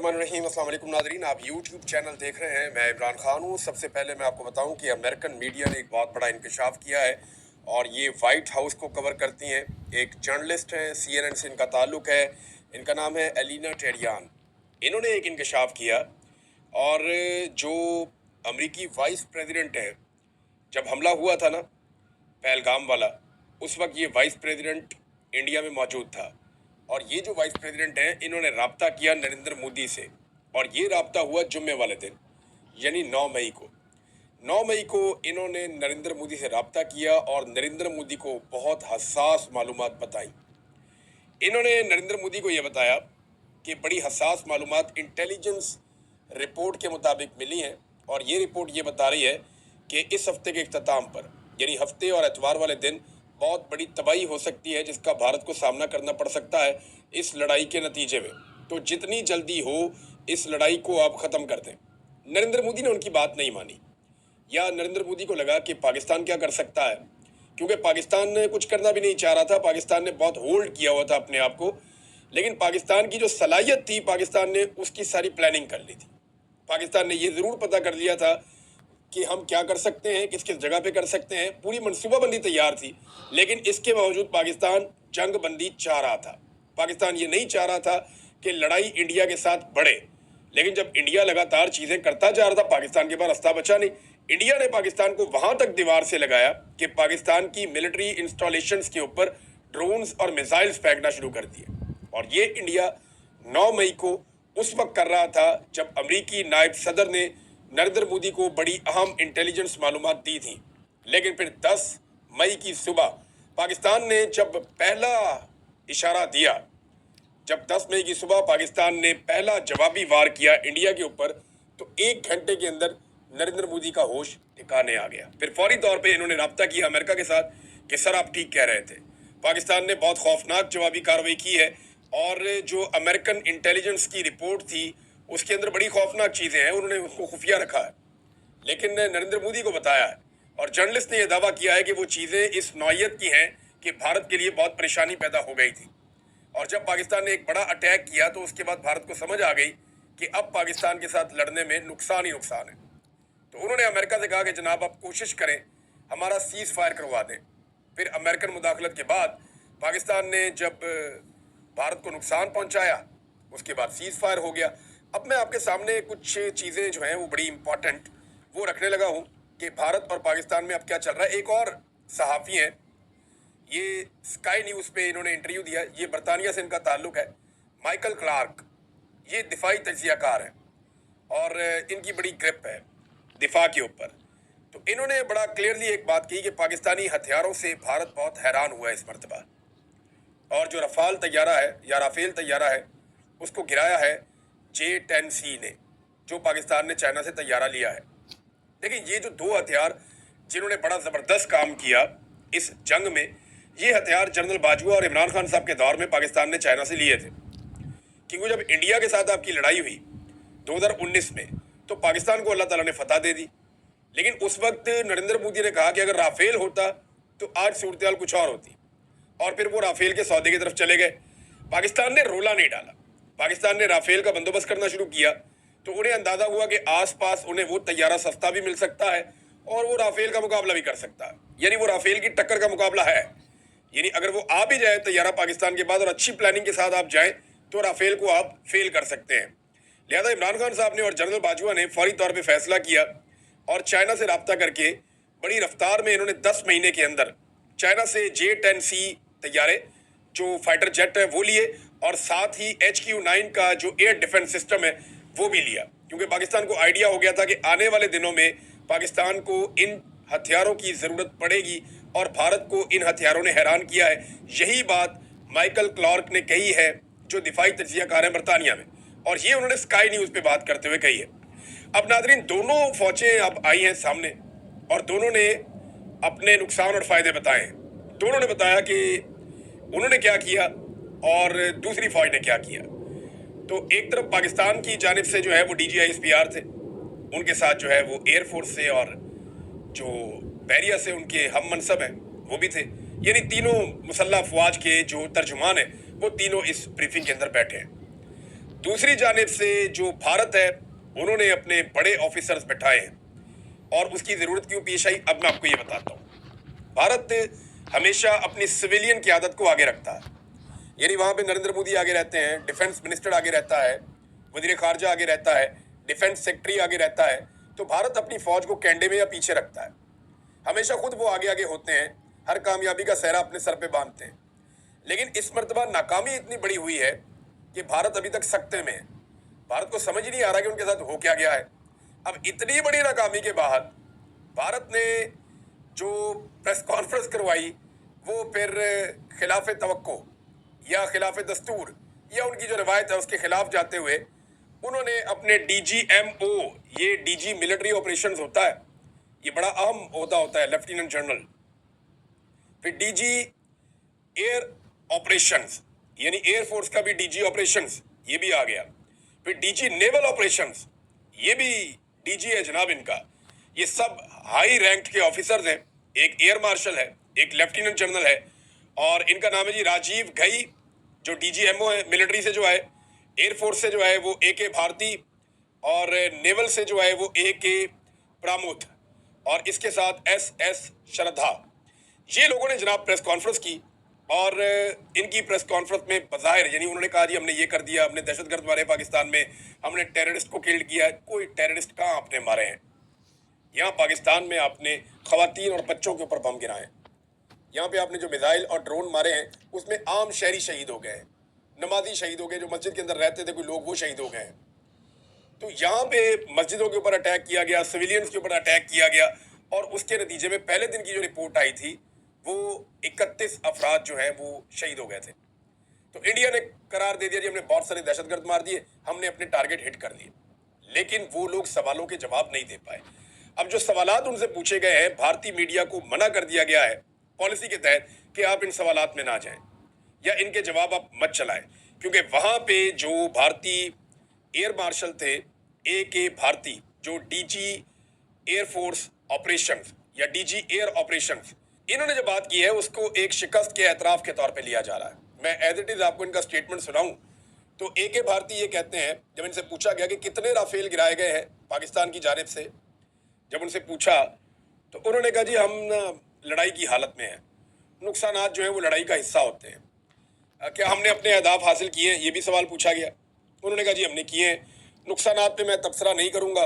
बिस्मिल्लाहिर्रहमानिर्रहीम। अस्सलाम वालेकुम नाज़रीन, आप यूट्यूब चैनल देख रहे हैं। मैं इमरान खान हूँ। सबसे पहले मैं आपको बताऊँ कि अमेरिकन मीडिया ने एक बहुत बड़ा इंकशाफ किया है और ये वाइट हाउस को कवर करती हैं। एक जर्नलिस्ट हैं, CNN से इनका ताल्लुक़ है। इनका नाम है एलिना टेरियान। इन्होंने एक इंकशाफ किया और जो अमरीकी वाइस प्रेसिडेंट है, जब हमला हुआ था ना पहलगाम वाला, उस वक्त ये वाइस प्रेसिडेंट इंडिया में मौजूद था और ये जो वाइस प्रेसिडेंट हैं, इन्होंने राब्ता किया नरेंद्र मोदी से और ये राब्ता हुआ जुम्मे वाले दिन, यानी 9 मई को। 9 मई को इन्होंने नरेंद्र मोदी से राब्ता किया और नरेंद्र मोदी को बहुत हसास मालूमात बताई। इन्होंने नरेंद्र मोदी को ये बताया कि बड़ी हसास मालूमात इंटेलिजेंस रिपोर्ट के मुताबिक मिली हैं और ये रिपोर्ट ये बता रही है कि इस हफ्ते के इख्तिताम पर, यानी हफ्ते और एतवार वाले दिन, बहुत बड़ी तबाही हो सकती है जिसका भारत को सामना करना पड़ सकता है इस लड़ाई के नतीजे में। तो जितनी जल्दी हो इस लड़ाई को आप ख़त्म कर दें। नरेंद्र मोदी ने उनकी बात नहीं मानी, या नरेंद्र मोदी को लगा कि पाकिस्तान क्या कर सकता है, क्योंकि पाकिस्तान ने कुछ करना भी नहीं चाह रहा था। पाकिस्तान ने बहुत होल्ड किया हुआ था अपने आप को, लेकिन पाकिस्तान की जो सलाहियत थी, पाकिस्तान ने उसकी सारी प्लानिंग कर ली थी। पाकिस्तान ने ये ज़रूर पता कर लिया था कि हम क्या कर सकते हैं, किस किस जगह पे कर सकते हैं। पूरी मनसूबाबंदी तैयार थी, लेकिन इसके बावजूद पाकिस्तान जंग बंदी चाह रहा था। पाकिस्तान ये नहीं चाह रहा था कि लड़ाई इंडिया के साथ बढ़े, लेकिन जब इंडिया लगातार चीज़ें करता जा रहा था, पाकिस्तान के पास रास्ता बचा नहीं। इंडिया ने पाकिस्तान को वहाँ तक दीवार से लगाया कि पाकिस्तान की मिलिट्री इंस्टॉलेशंस के ऊपर ड्रोन्स और मिसाइल्स फेंकना शुरू कर दिए। और ये इंडिया 9 मई को उस वक्त कर रहा था जब अमरीकी नायब सदर ने नरेंद्र मोदी को बड़ी अहम इंटेलिजेंस मालूमात दी थी। लेकिन फिर 10 मई की सुबह पाकिस्तान ने जब पहला इशारा दिया, जब 10 मई की सुबह पाकिस्तान ने पहला जवाबी वार किया इंडिया के ऊपर, तो 1 घंटे के अंदर नरेंद्र मोदी का होश ठिकाने आ गया। फिर फौरी तौर पे इन्होंने राब्ता किया अमेरिका के साथ कि सर आप ठीक कह रहे थे, पाकिस्तान ने बहुत खौफनाक जवाबी कार्रवाई की है और जो अमेरिकन इंटेलिजेंस की रिपोर्ट थी उसके अंदर बड़ी खौफनाक चीज़ें हैं, उन्होंने उसको खुफिया रखा है। लेकिन नरेंद्र मोदी को बताया है और जर्नलिस्ट ने यह दावा किया है कि वो चीज़ें इस नौयत की हैं कि भारत के लिए बहुत परेशानी पैदा हो गई थी। और जब पाकिस्तान ने एक बड़ा अटैक किया तो उसके बाद भारत को समझ आ गई कि अब पाकिस्तान के साथ लड़ने में नुकसान ही नुकसान है। तो उन्होंने अमेरिका से कहा कि जनाब आप कोशिश करें, हमारा सीज़ फायर करवा दें। फिर अमेरिकन मुदाखलत के बाद पाकिस्तान ने जब भारत को नुकसान पहुँचाया, उसके बाद सीज़ फायर हो गया। अब मैं आपके सामने कुछ चीज़ें जो हैं वो बड़ी इंपॉर्टेंट वो रखने लगा हूँ कि भारत और पाकिस्तान में अब क्या चल रहा है। एक और सहाफ़ी हैं, ये स्काई न्यूज़ पे इन्होंने इंटरव्यू दिया। ये बरतानिया से इनका ताल्लुक़ है, माइकल क्लार्क। ये दिफाई तज्ज़ियाकार हैं और इनकी बड़ी ग्रिप है दिफा के ऊपर। तो इन्होंने बड़ा क्लियरली एक बात की कि पाकिस्तानी हथियारों से भारत बहुत हैरान हुआ है इस मरतबा, और जो रफ़ाल तैयारा है या राफेल तैयारा है उसको गिराया है J-10C ने, जो पाकिस्तान ने चाइना से तैयारा लिया है। देखिए, ये जो 2 हथियार जिन्होंने बड़ा ज़बरदस्त काम किया इस जंग में, ये हथियार जनरल बाजवा और इमरान खान साहब के दौर में पाकिस्तान ने चाइना से लिए थे। क्योंकि जब इंडिया के साथ आपकी लड़ाई हुई 2019 में, तो पाकिस्तान को अल्लाह ताला ने फतह दे दी। लेकिन उस वक्त नरेंद्र मोदी ने कहा कि अगर राफेल होता तो आज सूरत हाल कुछ और होती, और फिर वो राफेल के सौदे की तरफ चले गए। पाकिस्तान ने रोला नहीं डाला। पाकिस्तान ने राफेल का बंदोबस्त करना शुरू किया तो उन्हें अंदाज़ा हुआ कि आसपास उन्हें वो तैयारा सस्ता भी मिल सकता है और वो राफेल का मुकाबला भी कर सकता है, यानी वो राफेल की टक्कर का मुकाबला है। यानी अगर वो आ भी जाए तैयारा पाकिस्तान के बाद और अच्छी प्लानिंग के साथ आप जाएं तो राफेल को आप फेल कर सकते हैं। लिहाजा इमरान खान साहब ने और जनरल बाजवा ने फौरी तौर पर फैसला किया और चाइना से रब्ता करके बड़ी रफ्तार में इन्होंने 10 महीने के अंदर चाइना से J-10C तैयारे जो फाइटर जेट है वो लिए, और साथ ही HQ-9 का जो एयर डिफेंस सिस्टम है वो भी लिया। क्योंकि पाकिस्तान को आइडिया हो गया था कि आने वाले दिनों में पाकिस्तान को इन हथियारों की ज़रूरत पड़ेगी और भारत को इन हथियारों ने हैरान किया है। यही बात माइकल क्लार्क ने कही है जो दिफाई तज्ज़ियाकार हैं बरतानिया में, और ये उन्होंने स्काई न्यूज़ पे बात करते हुए कही है। अब नाज़रीन, दोनों फ़ौजें अब आई हैं सामने और दोनों ने अपने नुकसान और फ़ायदे बताए हैं। दोनों ने बताया कि उन्होंने क्या किया और दूसरी फ़ौज ने क्या किया। तो एक तरफ पाकिस्तान की जानिब से जो है वो DGI-SPR थे, उनके साथ जो है वो एयरफोर्स से और जो बहरिया से उनके हम मनसब हैं वो भी थे। यानी तीनों मुसल्लह अफवाज के जो तर्जुमान हैं वो तीनों इस ब्रीफिंग के अंदर बैठे हैं। दूसरी जानिब से जो भारत है उन्होंने अपने बड़े ऑफिसर्स बैठाए हैं और उसकी ज़रूरत क्यों पेश आई अब मैं आपको ये बताता हूँ। भारत हमेशा अपनी सिविलियन क़यादत को आगे रखता है, यानी वहाँ पे नरेंद्र मोदी आगे रहते हैं, डिफेंस मिनिस्टर आगे रहता है, वज़ीर ख़ारजा आगे रहता है, डिफेंस सेक्रेटरी आगे रहता है, तो भारत अपनी फ़ौज को कैंडे में या पीछे रखता है। हमेशा खुद वो आगे आगे होते हैं, हर कामयाबी का सेहरा अपने सर पे बांधते हैं। लेकिन इस मर्तबा नाकामी इतनी बड़ी हुई है कि भारत अभी तक सकते में है। भारत को समझ ही नहीं आ रहा कि उनके साथ हो क्या गया है। अब इतनी बड़ी नाकामी के बाद भारत ने जो प्रेस कॉन्फ्रेंस करवाई वो फिर खिलाफ तवक्को या खिलाफ दस्तूर या उनकी जो रिवायत है उसके खिलाफ जाते हुए उन्होंने अपने DGMO, ये DG मिलिट्री ऑपरेशंस होता है, ये बड़ा अहम ओहदा होता है, लेफ्टिनेंट जनरल, फिर DG एयर ऑपरेशंस यानी एयरफोर्स का भी DG ऑपरेशंस ये भी आ गया, फिर DG नेवल ऑपरेशंस ये भी DG है जनाब इनका। ये सब हाई रैंक के ऑफिसर्स हैं, एक एयर मार्शल है, एक लेफ्टिनेंट जनरल है और इनका नाम है जी राजीव घई, जो DGMO है मिलिट्री से जो है, एयरफोर्स से जो है वो AK भारती और नेवल से जो है वो AK प्रामुथ और इसके साथ SS श्रद्धा। ये लोगों ने जनाब प्रेस कॉन्फ्रेंस की और इनकी प्रेस कॉन्फ्रेंस में बज़ाहिर यानी उन्होंने कहा जी हमने ये कर दिया, हमने दहशतगर्द मारे पाकिस्तान में, हमने टेररिस्ट को किल्ड किया है। कोई टेररिस्ट कहाँ आपने मारे हैं? यहाँ पाकिस्तान में आपने खवातीन और बच्चों के ऊपर बम गिराए हैं। यहाँ पे आपने जो मिसाइल और ड्रोन मारे हैं उसमें आम शहरी शहीद हो गए हैं, नमाजी शहीद हो गए, जो मस्जिद के अंदर रहते थे कोई लोग वो शहीद हो गए हैं। तो यहाँ पे मस्जिदों के ऊपर अटैक किया गया, सिविलियंस के ऊपर अटैक किया गया और उसके नतीजे में पहले दिन की जो रिपोर्ट आई थी वो 31 अफराद जो हैं वो शहीद हो गए थे। तो इंडिया ने करार दे दिया जी हमने बहुत सारे दहशतगर्द मार दिए, हमने अपने टारगेट हिट कर लिए। लेकिन वो लोग सवालों के जवाब नहीं दे पाए। अब जो सवालात उनसे पूछे गए हैं, भारतीय मीडिया को मना कर दिया गया है पॉलिसी के तहत कि आप इन सवालात में ना जाएं या इनके जवाब आप मत चलाएं, क्योंकि वहाँ पे जो भारतीय एयर मार्शल थे AK भारती, जो DG एयरफोर्स ऑपरेशंस या DG एयर ऑपरेशंस, इन्होंने जो बात की है उसको एक शिकस्त के एतराफ़ के तौर पे लिया जा रहा है। मैं एज इट इज़ आपको इनका स्टेटमेंट सुनाऊं तो AK भारती ये कहते हैं, जब इनसे पूछा गया कि कितने राफेल गिराए गए हैं पाकिस्तान की जानिब से, जब उनसे पूछा तो उन्होंने कहा जी हम लड़ाई की हालत में हैं, नुकसानात जो हैं वो लड़ाई का हिस्सा होते हैं। क्या हमने अपने अहदाफ हासिल किए हैं, ये भी सवाल पूछा गया। उन्होंने कहा जी हमने किए हैं, नुकसानात पे मैं तबसरा नहीं करूँगा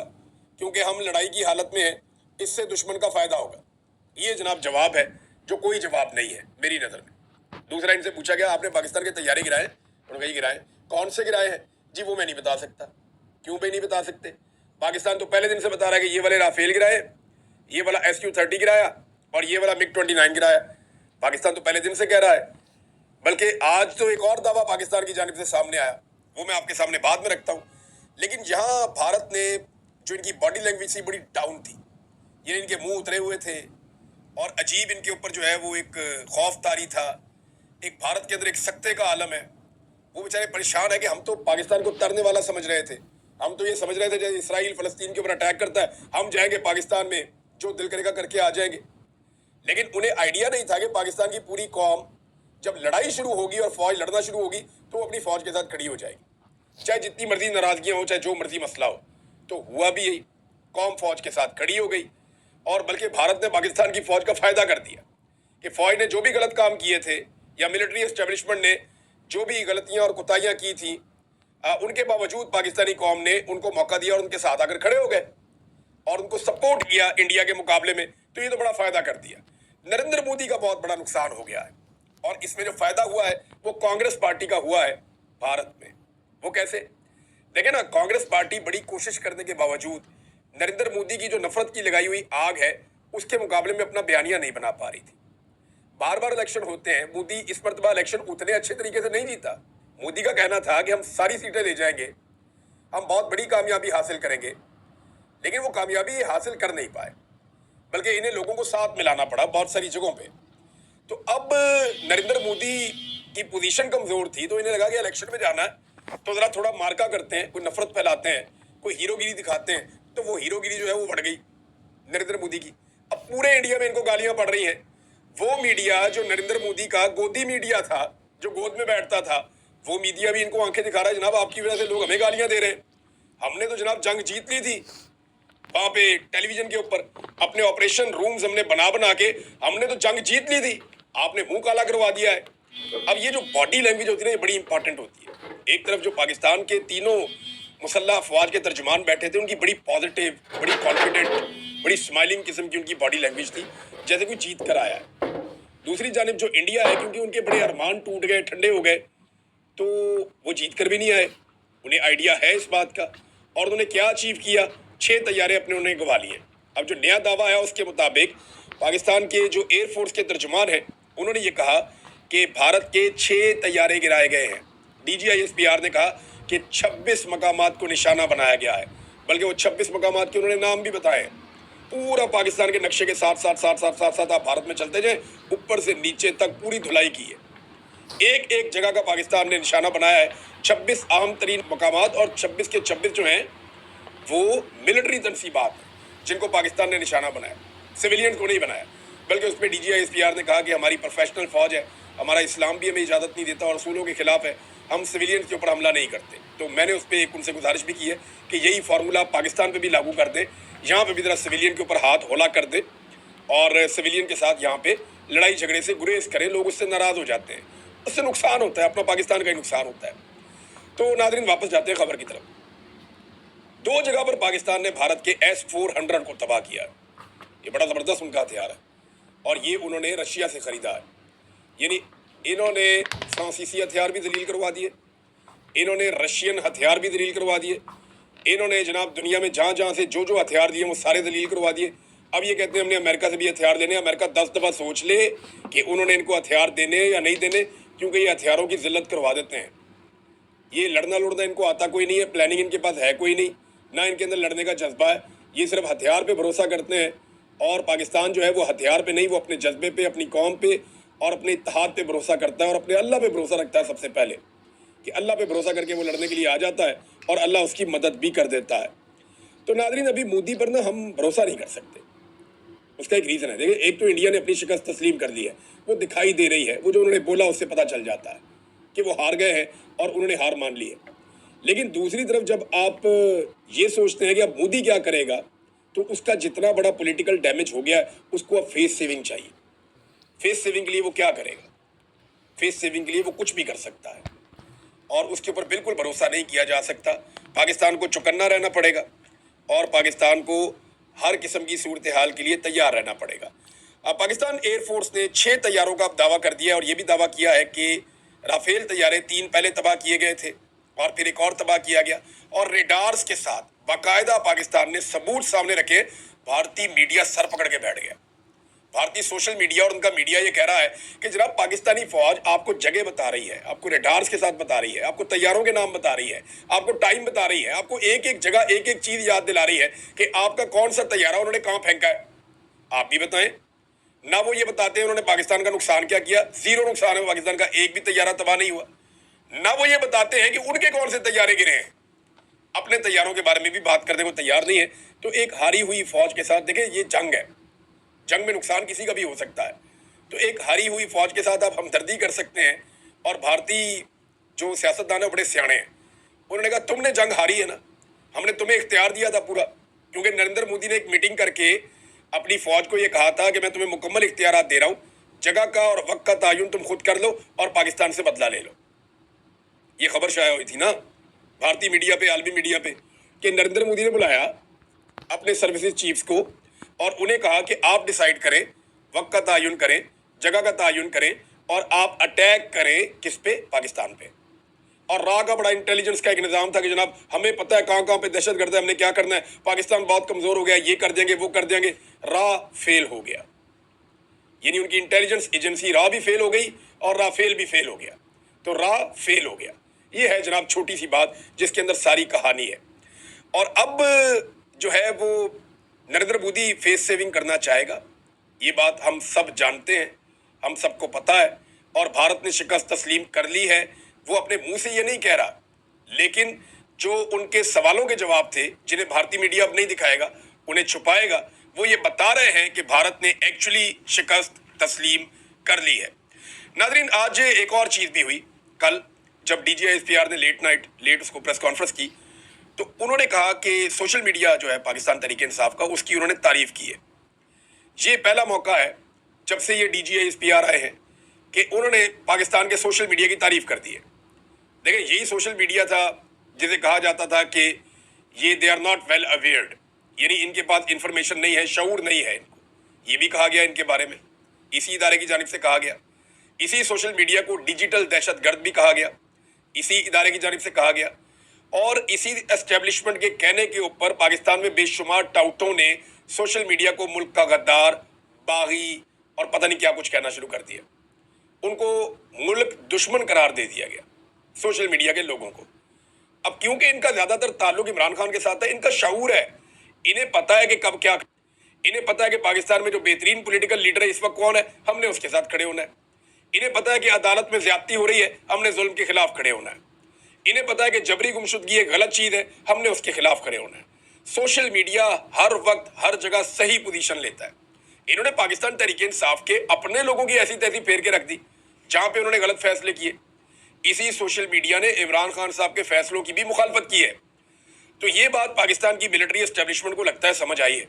क्योंकि हम लड़ाई की हालत में हैं, इससे दुश्मन का फ़ायदा होगा। ये जनाब जवाब है जो कोई जवाब नहीं है मेरी नज़र में। दूसरा इनसे पूछा गया आपने पाकिस्तान के तैयारी गिराए, उन्होंने कहा गिराए, कौन से गिराए हैं जी वो मैं नहीं बता सकता। क्यों भाई नहीं बता सकते? पाकिस्तान तो पहले दिन से बता रहा है कि ये वाले राफेल गिराए, ये वाला SU-30 गिराया और ये वाला MiG-29 गिराया। पाकिस्तान तो पहले दिन से कह रहा है, बल्कि आज तो एक और दावा पाकिस्तान की जानिब से सामने आया, वो मैं आपके सामने बाद में रखता हूँ। लेकिन यहाँ भारत ने जो इनकी बॉडी लैंग्वेज थी बड़ी डाउन थी, ये इनके मुंह उतरे हुए थे और अजीब इनके ऊपर जो है वो एक खौफ तारी था। एक भारत के अंदर एक सख्ते का आलम है, वो बेचारे परेशान है कि हम तो पाकिस्तान को तरने वाला समझ रहे थे, हम तो ये समझ रहे थे जैसे इसराइल फ़लस्तीन के ऊपर अटैक करता है हम जाएंगे पाकिस्तान में, जो दिल करेगा करके आ जाएंगे। लेकिन उन्हें आइडिया नहीं था कि पाकिस्तान की पूरी कौम जब लड़ाई शुरू होगी और फौज लड़ना शुरू होगी तो वो अपनी फौज के साथ खड़ी हो जाएगी, चाहे जितनी मर्जी नाराजगियां हो, चाहे जो मर्जी मसला हो। तो हुआ भी यही, कौम फौज के साथ खड़ी हो गई और बल्कि भारत ने पाकिस्तान की फौज का फायदा कर दिया कि फौज ने जो भी गलत काम किए थे या मिलिट्री एस्टेब्लिशमेंट ने जो भी गलतियां और कोताहियां की थी, उनके बावजूद पाकिस्तानी कौम ने उनको मौका दिया और उनके साथ आकर खड़े हो गए और उनको सपोर्ट किया इंडिया के मुकाबले में। तो ये तो बड़ा फायदा कर दिया। नरेंद्र मोदी का बहुत बड़ा नुकसान हो गया है और इसमें जो फायदा हुआ है वो कांग्रेस पार्टी का हुआ है भारत में। वो कैसे? देखें ना, कांग्रेस पार्टी बड़ी कोशिश करने के बावजूद नरेंद्र मोदी की जो नफरत की लगाई हुई आग है उसके मुकाबले में अपना बयानिया नहीं बना पा रही थी। बार बार इलेक्शन होते हैं, मोदी इस मरतबा इलेक्शन उतने अच्छे तरीके से नहीं जीता। मोदी का कहना था कि हम सारी सीटें ले जाएंगे, हम बहुत बड़ी कामयाबी हासिल करेंगे, लेकिन वो कामयाबी हासिल कर नहीं पाए, बल्कि इन्हें लोगों को साथ मिलाना पड़ा बहुत सारी जगहों पे। तो अब नरेंद्र मोदी की पोजीशन कमजोर थी तो इन्हें लगा कि इलेक्शन में जाना है तो जरा थोड़ा मार्का करते हैं, कोई नफरत फैलाते हैं, कोई हीरोगिरी दिखाते हैं। तो वो हीरोगिरी जो है वो बढ़ गई नरेंद्र मोदी की। अब पूरे इंडिया में इनको गालियां पड़ रही हैं। वो मीडिया जो नरेंद्र मोदी का गोदी मीडिया था, जो गोद में बैठता था, वो मीडिया भी इनको आंखें दिखा रहा है, जनाब आपकी वजह से लोग हमें गालियां दे रहे हैं। हमने तो जनाब जंग जीत ली थी वहां पे टेलीविजन के ऊपर, अपने ऑपरेशन रूम्स हमने बना के हमने तो जंग जीत ली थी, आपने मुंह काला करवा दिया है। अब ये जो बॉडी लैंग्वेज होती है ना, ये बड़ी इंपॉर्टेंट होती है। एक तरफ जो पाकिस्तान के तीनों मुसल्लह अफवाज के तर्जुमान बैठे थे, उनकी बड़ी पॉजिटिव, बड़ी कॉन्फिडेंट, बड़ी स्माइलिंग किस्म की उनकी बॉडी लैंग्वेज थी, जैसे कोई जीत कर आया है। दूसरी जानिब जो इंडिया है, क्योंकि उनके बड़े अरमान टूट गए, ठंडे हो गए, तो वो जीत कर भी नहीं आए। उन्हें आइडिया है इस बात का, और उन्होंने क्या अचीव किया, 6 तैयारे अपने उन्हें गंवा लिए। अब जो नया दावा है उसके मुताबिक पाकिस्तान के जो एयरफोर्स के तर्जुमान हैं, उन्होंने ये कहा कि भारत के 6 तैयारे गिराए गए हैं। DGISPR ने कहा कि 26 मकामात को निशाना बनाया गया है, बल्कि वो 26 मकामात के उन्होंने नाम भी बताए हैं। पूरा पाकिस्तान के नक्शे के साथ साथ साथ साथ साथ साथ आप भारत में चलते जाए, ऊपर से नीचे तक पूरी धुलाई की है। एक एक जगह का पाकिस्तान ने निशाना बनाया है। 26 अहम तरीन मकामात, और 26 के 26 जो हैं वो मिलिट्री तनसीबात जिनको पाकिस्तान ने निशाना बनाया, सिविलियन को नहीं बनाया। बल्कि उस पर DGISPR ने कहा कि हमारी प्रोफेशनल फौज है, हमारा इस्लाम भी हमें इजाज़त नहीं देता और असूलों के खिलाफ है, हम सिविलियन के ऊपर हमला नहीं करते। तो मैंने उस पर एक उनसे गुजारिश भी की है कि यही फार्मूला पाकिस्तान पे भी लागू कर दें, यहाँ पे भी ज़रा सिविलियन के ऊपर हाथ होला कर दें और सिविलियन के साथ यहाँ पे लड़ाई झगड़े से गुरेज करें। लोग उससे नाराज़ हो जाते हैं, उससे नुकसान होता है, अपना पाकिस्तान का ही नुकसान होता है। तो नाज़रीन वापस जाते हैं खबर की तरफ। 2 जगह पर पाकिस्तान ने भारत के S-400 को तबाह किया। ये बड़ा ज़बरदस्त उनका हथियार है, और ये उन्होंने रशिया से ख़रीदा है। यानी इन्होंने फ्रांसीसी हथियार भी दलील करवा दिए, इन्होंने रशियन हथियार भी दलील करवा दिए, इन्होंने जनाब दुनिया में जहाँ जहाँ से जो जो हथियार दिए वो सारे दलील करवा दिए। अब ये कहते हैं हमने अमेरिका से भी हथियार लेने। अमेरिका 10 दफ़ा सोच ले कि उन्होंने इनको हथियार देने या नहीं देने, क्योंकि ये हथियारों की जिल्लत करवा देते हैं। ये लड़ना लुड़ना इनको आता कोई नहीं है, प्लानिंग इनके पास है कोई नहीं, ना इनके अंदर लड़ने का जज्बा है। ये सिर्फ हथियार पे भरोसा करते हैं, और पाकिस्तान जो है वो हथियार पे नहीं, वो अपने जज्बे पे, अपनी कौम पे और अपने इत्तेहाद पे भरोसा करता है, और अपने अल्लाह पे भरोसा रखता है सबसे पहले, कि अल्लाह पे भरोसा करके वो लड़ने के लिए आ जाता है और अल्लाह उसकी मदद भी कर देता है। तो नाज़रीन अभी मोदी पर ना हम भरोसा नहीं कर सकते। उसका एक रीज़न है। देखिए, एक तो इंडिया ने अपनी शिकस्त तस्लीम कर ली है, वो दिखाई दे रही है, वो जो उन्होंने बोला उससे पता चल जाता है कि वो हार गए हैं और उन्होंने हार मान ली है। लेकिन दूसरी तरफ जब आप ये सोचते हैं कि अब मोदी क्या करेगा, तो उसका जितना बड़ा पॉलिटिकल डैमेज हो गया उसको अब फेस सेविंग चाहिए। फेस सेविंग के लिए वो क्या करेगा? फेस सेविंग के लिए वो कुछ भी कर सकता है, और उसके ऊपर बिल्कुल भरोसा नहीं किया जा सकता। पाकिस्तान को चौकन्ना रहना पड़ेगा, और पाकिस्तान को हर किस्म की सूरत हाल के लिए तैयार रहना पड़ेगा। अब पाकिस्तान एयरफोर्स ने 6 तैयारों का दावा कर दिया, और ये भी दावा किया है कि राफेल तैयारे 3 पहले तबाह किए गए थे और फिर एक और तबाह किया गया, और रेडार्स के साथ बाकायदा पाकिस्तान ने सबूत सामने रखे। भारतीय मीडिया सर पकड़ के बैठ गया। भारतीय सोशल मीडिया और उनका मीडिया ये कह रहा है कि जनाब पाकिस्तानी फौज आपको जगह बता रही है, आपको रेडार्स के साथ बता रही है, आपको तैयारों के नाम बता रही है, आपको टाइम बता रही है, आपको एक एक जगह एक एक चीज याद दिला रही है कि आपका कौन सा तैयारा उन्होंने कहाँ फेंका है। आप भी बताएं ना। वो ये बताते हैं उन्होंने पाकिस्तान का नुकसान क्या किया, 0 नुकसान है, पाकिस्तान का एक भी तैयारा तबाह नहीं हुआ। ना वो ये बताते हैं कि उनके कौन से तैयारे गिरे हैं। अपने तैयारों के बारे में भी बात करने को तैयार नहीं है। तो एक हारी हुई फौज के साथ, देखें ये जंग है, जंग में नुकसान किसी का भी हो सकता है, तो एक हारी हुई फौज के साथ आप हमदर्दी कर सकते हैं। और भारतीय जो सियासतदान है बड़े सियाणे हैं, उन्होंने कहा तुमने जंग हारी है ना, हमने तुम्हें इख्तियार दिया था पूरा, क्योंकि नरेंद्र मोदी ने एक मीटिंग करके अपनी फौज को ये कहा था कि मैं तुम्हें मुकम्मल इख्तियारात दे रहा हूँ, जगह का और वक्त का तयन तुम खुद कर लो और पाकिस्तान से बदला ले लो। ये खबर शाया हुई थी ना भारतीय मीडिया पे, आलमी मीडिया पे, कि नरेंद्र मोदी ने बुलाया अपने सर्विसेज चीफ्स को और उन्हें कहा कि आप डिसाइड करें, वक्त का तयन करें, जगह का तयन करें, और आप अटैक करें किस पे, पाकिस्तान पे। और रा का बड़ा इंटेलिजेंस का एक निज़ाम था कि जनाब हमें पता है कहाँ कहाँ पे दहशत गर्द है, हमने क्या करना है, पाकिस्तान बहुत कमज़ोर हो गया, ये कर देंगे वो कर देंगे। रा फेल हो गया, यानी उनकी इंटेलिजेंस एजेंसी रा भी फेल हो गई और राफेल भी फेल हो गया। तो रा फेल हो गया। ये है जनाब छोटी सी बात जिसके अंदर सारी कहानी है। और अब जो है वो नरेंद्र मोदी फेस सेविंग करना चाहेगा, ये बात हम सब जानते हैं, हम सबको पता है। और भारत ने शिकस्त तस्लीम कर ली है, वो अपने मुंह से ये नहीं कह रहा, लेकिन जो उनके सवालों के जवाब थे जिन्हें भारतीय मीडिया अब नहीं दिखाएगा, उन्हें छुपाएगा, वो ये बता रहे हैं कि भारत ने एक्चुअली शिकस्त तस्लीम कर ली है। नाज़रीन आज एक और चीज़ भी हुई। कल जब DGISPR ने लेट उसको प्रेस कॉन्फ्रेंस की, तो उन्होंने कहा कि सोशल मीडिया जो है पाकिस्तान तहरीक इंसाफ का, उसकी उन्होंने तारीफ की है। ये पहला मौका है जब से ये DGISPR आए हैं कि उन्होंने पाकिस्तान के सोशल मीडिया की तारीफ कर दी है। देखिए, यही सोशल मीडिया था जिसे कहा जाता था कि ये they are not well awared, यानी इनके पास इंफॉर्मेशन नहीं है, शऊर नहीं है इनको। ये भी कहा गया इनके बारे में, इसी इदारे की जानिब से कहा गया। इसी सोशल मीडिया को डिजिटल दहशतगर्द भी कहा गया, इसी इदारे की जानिब से कहा गया। और इसी एस्टेब्लिशमेंट के कहने के ऊपर पाकिस्तान में बेशुमार टाउटों ने सोशल मीडिया को मुल्क का गद्दार, बागी और पता नहीं क्या कुछ कहना शुरू कर दिया। उनको मुल्क दुश्मन करार दे दिया गया सोशल मीडिया के लोगों को। अब क्योंकि इनका ज्यादातर ताल्लुक इमरान खान के साथ है, इनका शऊर है, इन्हें पता है कि कब क्या, इन्हें पता है कि पाकिस्तान में जो बेहतरीन पॉलिटिकल लीडर है इस वक्त कौन है, हमने उसके साथ खड़े होना है। इन्हें पता है कि अदालत में ज्यादती हो रही है, हमने जुल्म के खिलाफ खड़े होना है। इन्हें पता है कि जबरी गुमशुदगी एक गलत चीज है, हमने उसके खिलाफ खड़े होना है। सोशल मीडिया हर वक्त हर जगह सही पोजीशन लेता है। इन्होंने पाकिस्तान तहरीक इंसाफ के अपने लोगों की ऐसी तैसी फेर के रख दी जहां पे उन्होंने गलत फैसले किए। इसी सोशल मीडिया ने इमरान खान साहब के फैसलों की भी मुखालफत की है। तो ये बात पाकिस्तान की मिलिट्री एस्टेब्लिशमेंट को लगता है समझ आई है।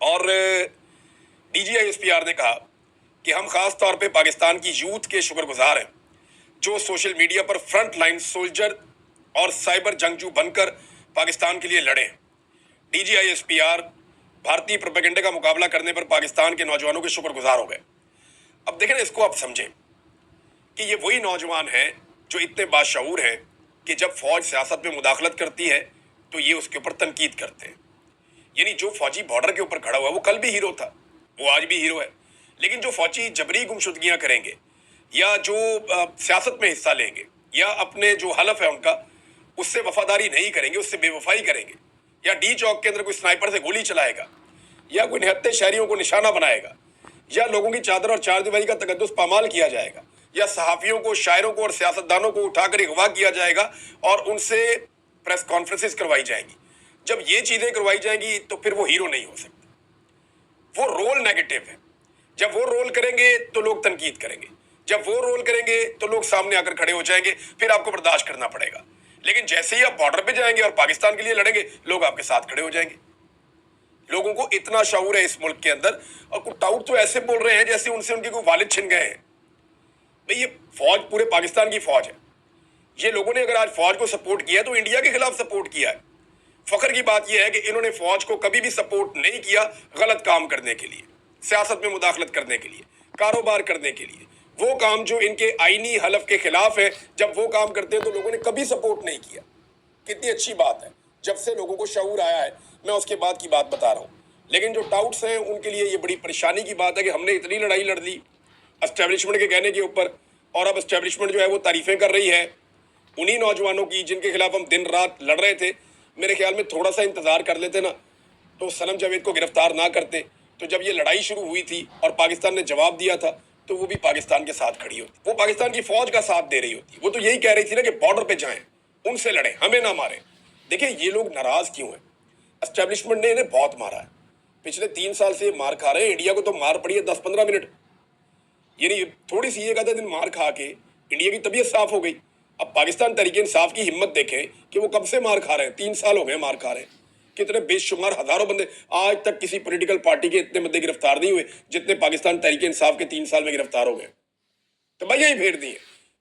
और DGISPR ने कहा कि हम खास तौर पे पाकिस्तान की यूथ के शुक्रगुजार हैं जो सोशल मीडिया पर फ्रंट लाइन सोल्जर और साइबर जंगजू बनकर पाकिस्तान के लिए लड़े। DGISPR भारतीय प्रोपेगेंडे का मुकाबला करने पर पाकिस्तान के नौजवानों के शुक्रगुजार हो गए। अब देखें, इसको आप समझें कि ये वही नौजवान हैं जो इतने बाशऊर हैं कि जब फौज सियासत में मुदाखलत करती है तो ये उसके ऊपर तनकीद करते हैं। यानी जो फौजी बॉर्डर के ऊपर खड़ा हुआ है वो कल भी हीरो था, वो आज भी हीरो है। लेकिन जो फौजी जबरी गुमशुदगियां करेंगे या जो सियासत में हिस्सा लेंगे या अपने जो हलफ है उनका उससे वफादारी नहीं करेंगे, उससे बेवफाई करेंगे, या डी चौक के अंदर कोई स्नाइपर से गोली चलाएगा या कोई निहत्ते शहरियों को निशाना बनाएगा या लोगों की चादर और चारदीवारी का तकद्दुस पामाल किया जाएगा या सहाफियों को, शायरों को और सियासतदानों को उठाकर अगवा किया जाएगा और उनसे प्रेस कॉन्फ्रेंसेस करवाई जाएंगी। जब ये चीजें करवाई जाएंगी तो फिर वो हीरो नहीं हो सकते, वो रोल नेगेटिव है। जब वो रोल करेंगे तो लोग तनकीद करेंगे, जब वो रोल करेंगे तो लोग सामने आकर खड़े हो जाएंगे, फिर आपको बर्दाश्त करना पड़ेगा। लेकिन जैसे ही आप बॉर्डर पे जाएंगे और पाकिस्तान के लिए लड़ेंगे, लोग आपके साथ खड़े हो जाएंगे। लोगों को इतना शऊर है इस मुल्क के अंदर, और कुछ टाउट तो ऐसे बोल रहे हैं जैसे उनसे उनके कोई वालिद छिन गए हैं। भाई, ये फौज पूरे पाकिस्तान की फौज है। ये लोगों ने अगर आज फौज को सपोर्ट किया तो इंडिया के खिलाफ सपोर्ट किया है। फख्र की बात यह है कि इन्होंने फौज को कभी भी सपोर्ट नहीं किया गलत काम करने के लिए, सियासत में मुदाखलत करने के लिए, कारोबार करने के लिए। वो काम जो इनके आईनी हलफ के खिलाफ है, जब वो काम करते हैं तो लोगों ने कभी सपोर्ट नहीं किया। कितनी अच्छी बात है, जब से लोगों को शऊर आया है, मैं उसके बाद की बात बता रहा हूँ। लेकिन जो टाउट्स हैं उनके लिए ये बड़ी परेशानी की बात है कि हमने इतनी लड़ाई लड़ ली एस्टेब्लिशमेंट के कहने के ऊपर, और अब एस्टेब्लिशमेंट जो है वो तारीफें कर रही है उन्हीं नौजवानों की जिनके खिलाफ हम दिन रात लड़ रहे थे। मेरे ख्याल में थोड़ा सा इंतजार कर लेते ना तो सनम जावेद को गिरफ्तार ना करते, तो जब ये लड़ाई शुरू हुई थी और पाकिस्तान ने जवाब दिया था तो वो भी पाकिस्तान के साथ खड़ी होती, वो पाकिस्तान की फौज का साथ दे रही होती। वो तो यही कह रही थी ना कि बॉर्डर पे जाएं, उनसे लड़ें, हमें ना मारें। देखिए, ये लोग नाराज क्यों हैं? एस्टेब्लिशमेंट ने इन्हें बहुत मारा है, पिछले 3 साल से मार खा रहे हैं। इंडिया को तो मार पड़ी है 10-15 मिनट, यानी थोड़ी सी एक आधा दिन मार खा के इंडिया की तबीयत साफ हो गई। अब पाकिस्तान तहरीक इंसाफ की हिम्मत देखें कि वो कब से मार खा रहे हैं, 3 साल हो गए मार खा रहे हैं। कितने बेशुमार हजारों बंदे, आज तक किसी पॉलिटिकल पार्टी के इतने बंदे गिरफ्तार नहीं हुए जितने पाकिस्तान तहरीक इंसाफ के 3 साल में गिरफ्तार हो गए। तो भैया ही फेर दिए,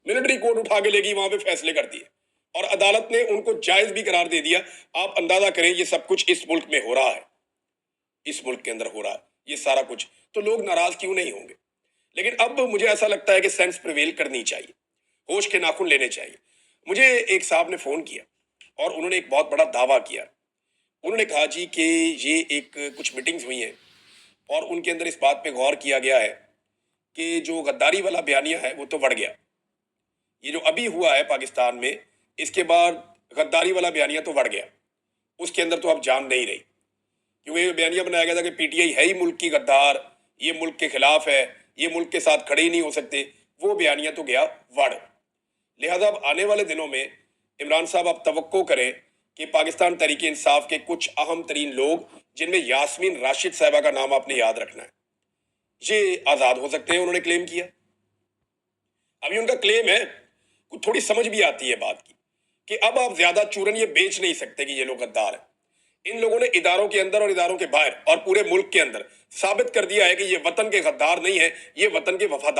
मिलिट्री कोर्ट उठा के लेगी, वहां पे फैसले कर दिए और अदालत ने उनको जायज भी करार दे दिया। आप अंदाजा करें ये सब कुछ इस मुल्क में हो रहा है, इस मुल्क के अंदर हो रहा है ये सारा कुछ, तो लोग नाराज क्यों नहीं होंगे? लेकिन अब मुझे ऐसा लगता है कि सेंस प्रिवेल करनी चाहिए, होश के नाखून लेने चाहिए। मुझे एक साहब ने फोन किया और उन्होंने एक बहुत बड़ा दावा किया। उन्होंने कहा जी कि ये एक कुछ मीटिंग्स हुई हैं और उनके अंदर इस बात पे गौर किया गया है कि जो गद्दारी वाला बयानिया है वो तो बढ़ गया, ये जो अभी हुआ है पाकिस्तान में, इसके बाद गद्दारी वाला बयानिया तो बढ़ गया, उसके अंदर तो अब जान नहीं रही। क्योंकि ये बयानिया बनाया गया था कि PTI है ही मुल्क की गद्दार, ये मुल्क के खिलाफ है, ये मुल्क के साथ खड़े ही नहीं हो सकते, वो बयानिया तो गया वड़। लिहाजा अब आने वाले दिनों में इमरान साहब आप तवक्को करें कि पाकिस्तान तहरीक इंसाफ के कुछ अहम तरीन लोग, जिनमें यास्मीन राशिद साहिबा का नाम आपने याद रखना है, ये आज़ाद हो सकते हैं। उन्होंने क्लेम किया, अभी उनका क्लेम है थोड़ी समझ भी आती है बात की कि अब आप ज्यादा चूरन ये बेच नहीं सकते कि ये लोग गद्दार हैं। इन लोगों ने इदारों के अंदर और इदारों के बाहर और पूरे मुल्क के अंदर साबित कर दिया है कि ये वतन के गद्दार नहीं है, ये वतन के वफादार